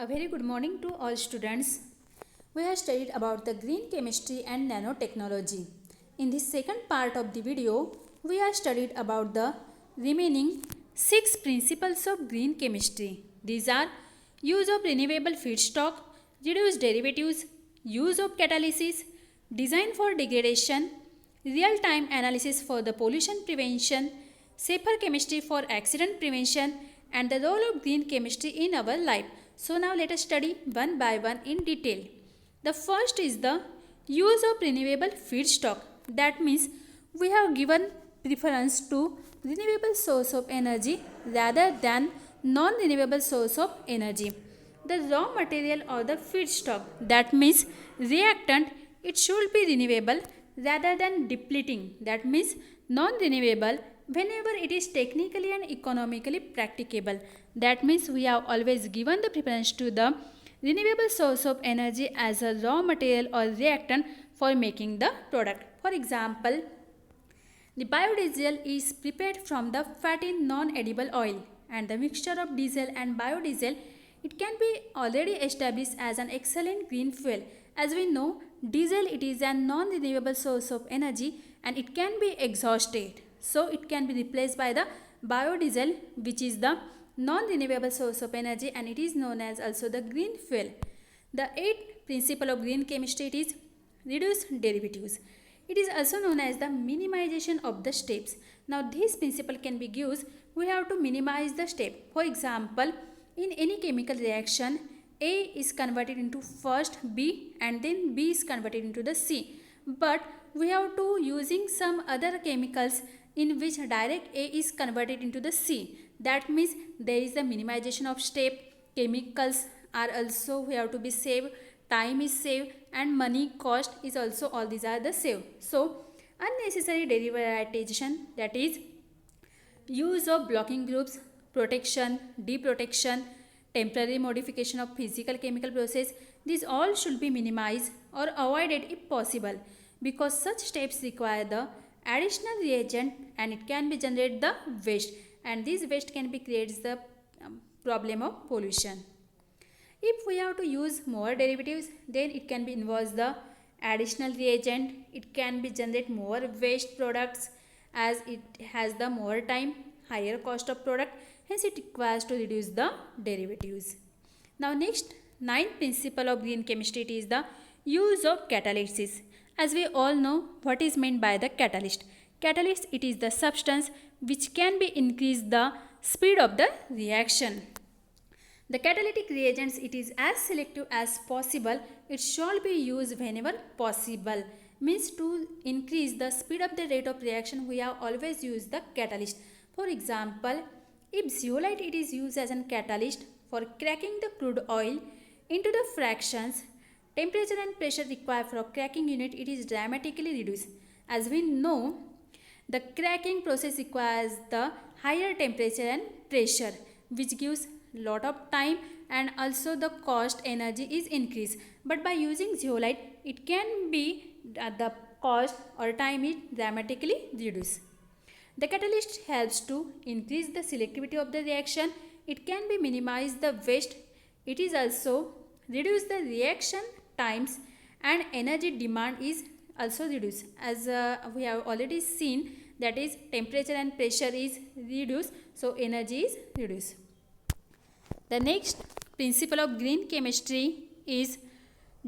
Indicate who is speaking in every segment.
Speaker 1: A very good morning to all students. We have studied about the green chemistry and nanotechnology. In this second part of the video, we have studied about the remaining 6 principles of green chemistry. These are use of renewable feedstock, reduce derivatives, use of catalysis, design for degradation, real-time analysis for the pollution prevention, safer chemistry for accident prevention, and the role of green chemistry in our life. So now let us study one by one in detail. The first is the use of renewable feedstock. That means we have given preference to renewable source of energy rather than non-renewable source of energy. The raw material or the feedstock, that means reactant, it should be renewable rather than depleting, that means non-renewable whenever it is technically and economically practicable. That means we have always given the preference to the renewable source of energy as a raw material or reactant for making the product. For example, the biodiesel is prepared from the fatty non-edible oil, and the mixture of diesel and biodiesel, it can be already established as an excellent green fuel. As we know, diesel it is a non-renewable source of energy and it can be exhausted. So it can be replaced by the biodiesel, which is the non-renewable source of energy, and it is known as also the green fuel. The eighth principle of green chemistry is reduce derivatives. It is also known as the minimization of the steps. Now this principle can be used, we have to minimize the step. For example, in any chemical reaction, A is converted into first B and then B is converted into the C. But we have to using some other chemicals in which direct A is converted into the C. That means there is a minimization of step. Chemicals are also we have to be saved, time is saved, and money cost is also, all these are the saved. So unnecessary derivatization, that is use of blocking groups, protection, deprotection, temporary modification of physical chemical process, these all should be minimized or avoided if possible, because such steps require the additional reagent and it can be generate the waste, and this waste can be creates the problem of pollution. If we have to use more derivatives, then it can be involves the additional reagent, it can be generate more waste products as it has the more time, higher cost of product, hence it requires to reduce the derivatives. Now next, ninth principle of green chemistry is the use of catalysis. As we all know what is meant by the catalyst. Catalyst, it is the substance which can be increase the speed of the reaction. The catalytic reagents, it is as selective as possible. It shall be used whenever possible. Means to increase the speed of the rate of reaction, we have always used the catalyst. For example, if zeolite it is used as a catalyst for cracking the crude oil into the fractions, temperature and pressure required for a cracking unit it is dramatically reduced. As we know, the cracking process requires the higher temperature and pressure, which gives lot of time, and also the cost energy is increased. But by using zeolite, it can be the cost or time is dramatically reduced. The catalyst helps to increase the selectivity of the reaction. It can be minimize the waste. It is also reduce the reaction times, and energy demand is also reduced. As we have already seen, that is temperature and pressure is reduced, so energy is reduced. The next principle of green chemistry is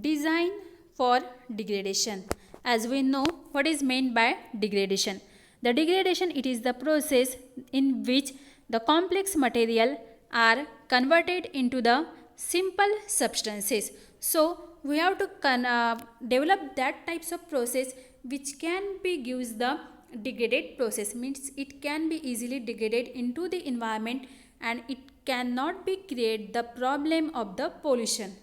Speaker 1: design for degradation. As we know what is meant by degradation. The degradation, it is the process in which the complex material are converted into the simple substances. So we have to develop that types of process which can be gives the degraded process, means it can be easily degraded into the environment and it cannot be create the problem of the pollution.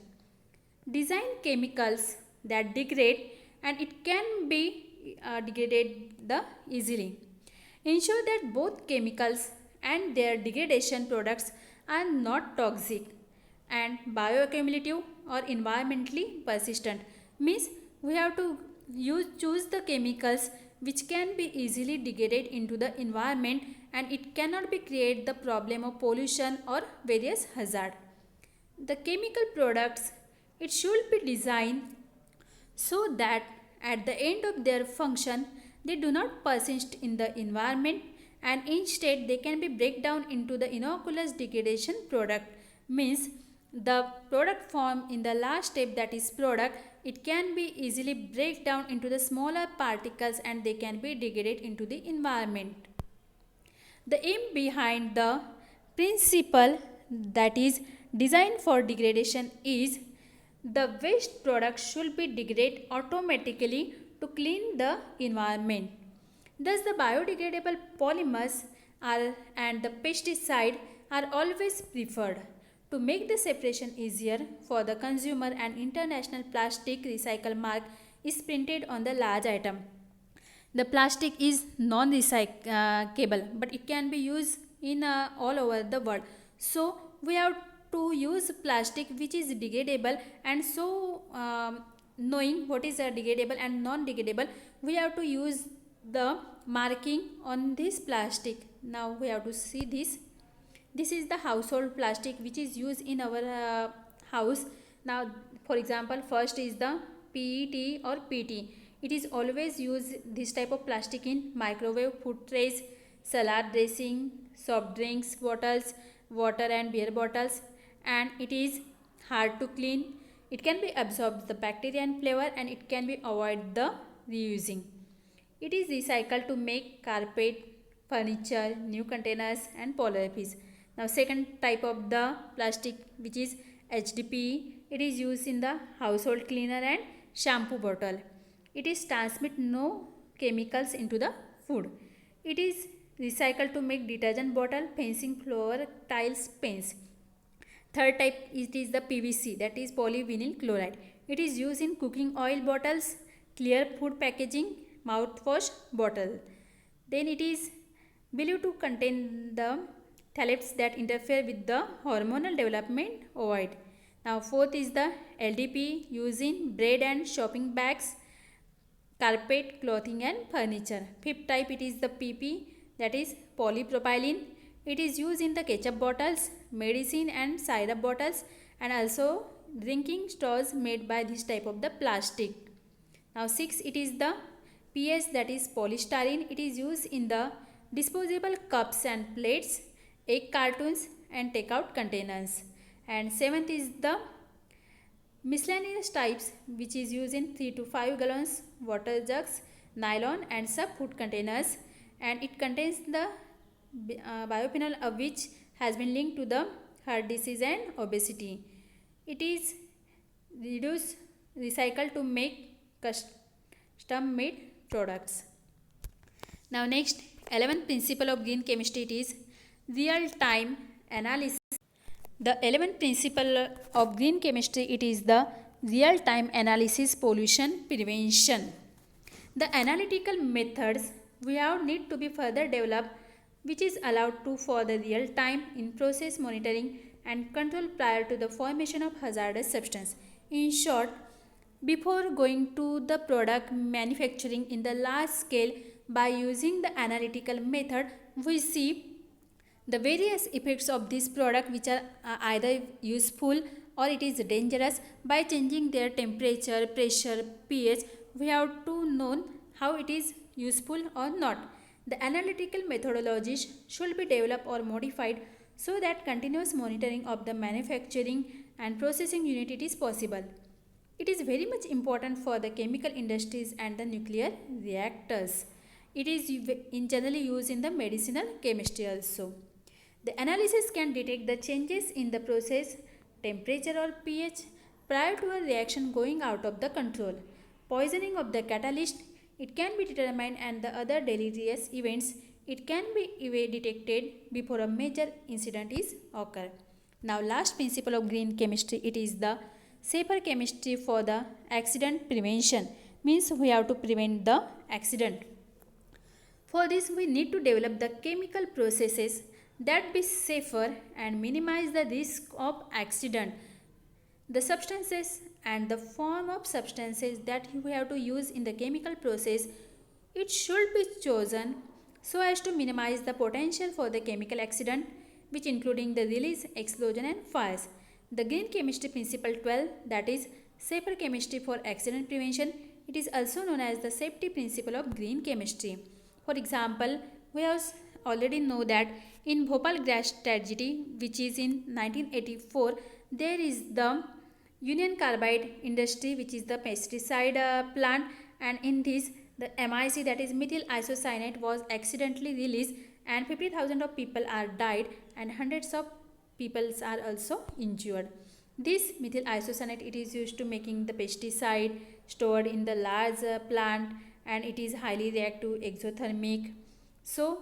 Speaker 1: Design chemicals that degrade and it can be degraded the easily. Ensure that both chemicals and their degradation products are not toxic and bioaccumulative or environmentally persistent. Means we have to choose the chemicals which can be easily degraded into the environment and it cannot be create the problem of pollution or various hazard. The chemical products, it should be designed so that at the end of their function they do not persist in the environment and instead they can be break down into the innocuous degradation product, means the product form in the last step, that is product, it can be easily break down into the smaller particles and they can be degraded into the environment. The aim behind the principle, that is designed for degradation, is the waste product should be degraded automatically to clean the environment. Thus, the biodegradable polymers and the pesticide are always preferred. To make the separation easier for the consumer, an international plastic recycle mark is printed on the large item. The plastic is non-recyclable, but it can be used in all over the world. So we have to use plastic which is degradable, and so knowing what is degradable and non-degradable, we have to use the marking on this plastic. Now we have to see this. This is the household plastic which is used in our house. Now for example, first is the PET or PT. It is always used this type of plastic in microwave, food trays, salad dressing, soft drinks bottles, water and beer bottles, and it is hard to clean. It can be absorb the bacteria and flavor, and it can be avoid the reusing. It is recycled to make carpet, furniture, new containers and polar fish. Now second type of the plastic, which is HDPE, it is used in the household cleaner and shampoo bottle. It is transmit no chemicals into the food. It is recycled to make detergent bottle, fencing floor, tiles, paints. Third type, it is the PVC, that is polyvinyl chloride. It is used in cooking oil bottles, clear food packaging, mouthwash bottle. Then it is believed to contain the phthalates that interfere with the hormonal development. Avoid. Now fourth is the LDPE, used in bread and shopping bags, carpet, clothing and furniture. Fifth type, it is the PP, that is polypropylene. It is used in the ketchup bottles, medicine and syrup bottles, and also drinking straws made by this type of the plastic. Now six, it is the PS, that is polystyrene. It is used in the disposable cups and plates, egg cartons and takeout containers. And seventh is the miscellaneous types, which is used in 3 to 5 gallons water jugs, nylon and sub food containers, and it contains the biophenol, of which has been linked to the heart disease and obesity. It is recycled to make custom made products. Now next, 11th principle of green chemistry, it is real time analysis. The 11th principle of green chemistry, it is the real time analysis pollution prevention. The analytical methods we have need to be further developed, which is allowed to for the real time in process monitoring and control prior to the formation of hazardous substance. In short, before going to the product manufacturing in the large scale, by using the analytical method, we see the various effects of this product, which are either useful or it is dangerous. By changing their temperature, pressure, pH, we have to know how it is useful or not. The analytical methodologies should be developed or modified so that continuous monitoring of the manufacturing and processing unit is possible. It is very much important for the chemical industries and the nuclear reactors. It is generally used in the medicinal chemistry also. The analysis can detect the changes in the process, temperature or pH prior to a reaction going out of the control. Poisoning of the catalyst, it can be determined, and the other deleterious events, it can be detected before a major incident is occur. Now last principle of green chemistry, it is the safer chemistry for the accident prevention, means we have to prevent the accident. For this, we need to develop the chemical processes that be safer and minimize the risk of accident. The substances and the form of substances that we have to use in the chemical process, it should be chosen so as to minimize the potential for the chemical accident, which including the release, explosion and fires. The green chemistry principle 12, that is safer chemistry for accident prevention. It is also known as the safety principle of green chemistry. For example, we have already know that in Bhopal gas tragedy, which is in 1984, there is the Union Carbide industry, which is the pesticide plant, and in this the MIC, that is methyl isocyanate, was accidentally released and 50,000 of people are died and hundreds of people are also injured. This methyl isocyanate, it is used to making the pesticide stored in the large plant, and it is highly reactive exothermic. So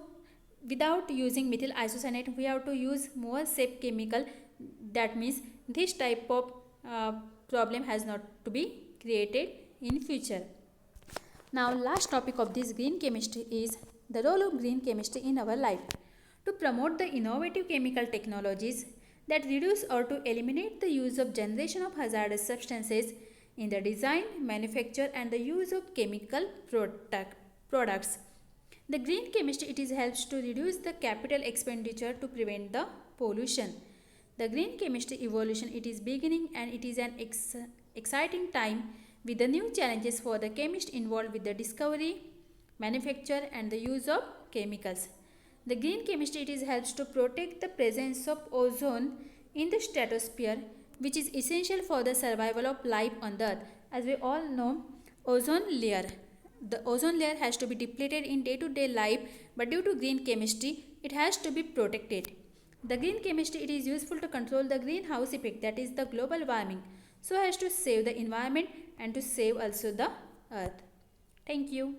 Speaker 1: without using methyl isocyanate, we have to use more safe chemical. That means this type of problem has not to be created in future. Now last topic of this green chemistry is the role of green chemistry in our life. To promote the innovative chemical technologies that reduce or to eliminate the use of generation of hazardous substances in the design, manufacture and the use of chemical products. The green chemistry, it is helps to reduce the capital expenditure to prevent the pollution. The green chemistry evolution, it is beginning and it is an exciting time with the new challenges for the chemist involved with the discovery, manufacture and the use of chemicals. The green chemistry, it is helps to protect the presence of ozone in the stratosphere, which is essential for the survival of life on the earth. As we all know, ozone layer. The ozone layer has to be depleted in day-to-day life, but due to green chemistry, it has to be protected. The green chemistry, it is useful to control the greenhouse effect, that is the global warming, so as to save the environment and to save also the earth. Thank you.